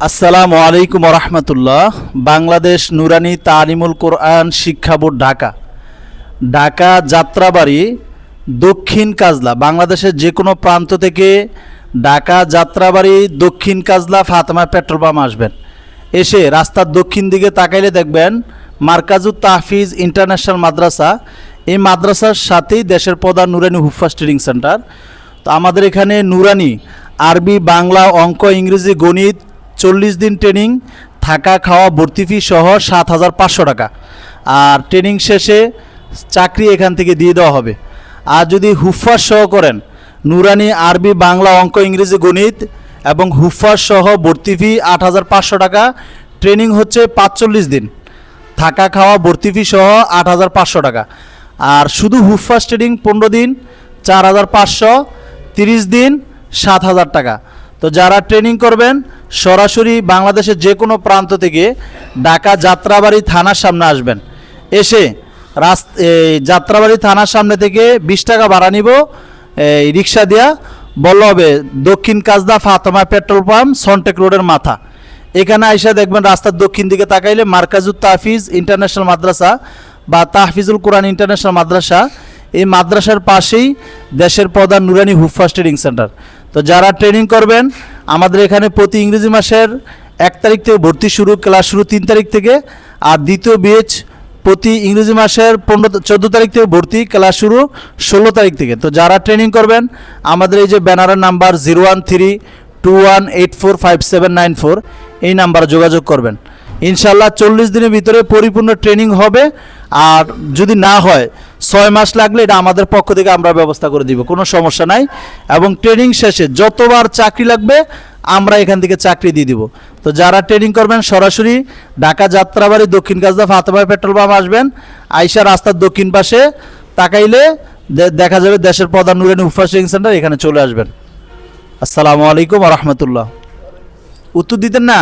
আসসালামু আলাইকুম রহমতুল্লাহ। বাংলাদেশ নুরানি তালিমুল কোরআন শিক্ষা বোর্ড ঢাকা ঢাকা যাত্রাবাড়ি দক্ষিণ কাজলা, বাংলাদেশের যে কোনো প্রান্ত থেকে ঢাকা যাত্রাবাড়ি দক্ষিণ কাজলা ফাতেমা পেট্রোল পাম্প আসবেন। এসে রাস্তার দক্ষিণ দিকে তাকাইলে দেখবেন মার্কাজুত তাহফিজ ইন্টারন্যাশনাল মাদ্রাসা। এই মাদ্রাসার সাথেই দেশের প্রধান নুরানি হুফাজ ট্রেনিং সেন্টার। তো আমাদের এখানে নুরানি আরবি, বাংলা, অঙ্ক, ইংরেজি, গণিত 40 দিন ট্রেনিং, থাকা খাওয়া ভর্তি ফি সহ 7,500 টাকা। আর ট্রেনিং শেষে চাকরি এখান থেকে দিয়ে দেওয়া হবে। আর যদি হুফাজ সহ করেন, নুরানি আরবি, বাংলা, অঙ্ক, ইংরেজি, গণিত এবং হুফাজ সহ ভর্তি ফি 8,500 টাকা। ট্রেনিং হচ্ছে 45 দিন, থাকা খাওয়া ভর্তি ফি সহ 8,500 টাকা। আর শুধু হুফাজ ট্রেনিং 15 দিন 4,500, 30 দিন 7,000 টাকা। তো যারা ট্রেনিং করবেন সরাসরি বাংলাদেশের যে কোনো প্রান্ত থেকে ঢাকা যাত্রাবাড়ি থানার সামনে আসবেন। এসে যাত্রাবাড়ি থানার সামনে থেকে 20 টাকা ভাড়া নিব, রিক্সা দেওয়া বলল হবে দক্ষিণ কাজদা ফাতেমা পেট্রোল পাম্প, সনটেক রোডের মাথা। এখানে আইসা দেখবেন রাস্তার দক্ষিণ দিকে তাকাইলে মার্কাজুত তাহফিজ ইন্টারন্যাশনাল মাদ্রাসা বা তাহফিজুল কোরআন ইন্টারন্যাশনাল মাদ্রাসা। এই মাদ্রাসার পাশেই দেশের প্রধান নুরানি হুফাজ ট্রেনিং সেন্টার। তো যারা ট্রেনিং করবেন আমাদের এখানে প্রতি ইংরেজি মাসের 1 তারিখ থেকে ভর্তি শুরু, ক্লাস শুরু 3 তারিখ থেকে। আর দ্বিতীয় ব্যাচ প্রতি ইংরেজি মাসের 14 তারিখ থেকে ভর্তি, ক্লাস শুরু 16 তারিখ থেকে। তো যারা ট্রেনিং করবেন আমাদের এই যে ব্যানারের নাম্বার 01321845794, এই নাম্বারে যোগাযোগ করবেন। ইনশাল্লাহ 40 দিনের ভিতরে পরিপূর্ণ ট্রেনিং হবে। আর যদি না হয় 6 মাস লাগলে এটা আমাদের পক্ষ থেকে আমরা ব্যবস্থা করে দিব, কোনো সমস্যা নাই। এবং ট্রেনিং শেষে যতবার চাকরি লাগবে আমরা এখান থেকে চাকরি দিয়ে দিব। তো যারা ট্রেনিং করবেন সরাসরি ঢাকা যাত্রাবাড়ি দক্ষিণ কাজদা ফাতেমা পেট্রোল পাম্প আসবেন। আইসা রাস্তার দক্ষিণ পাশে তাকাইলে দেখা যাবে দেশের প্রধান নুরানি হুফাজ ট্রেনিং সেন্টার, এখানে চলে আসবেন। আসসালামু আলাইকুম রহমতুল্লাহ। উত্তর দিতেন না?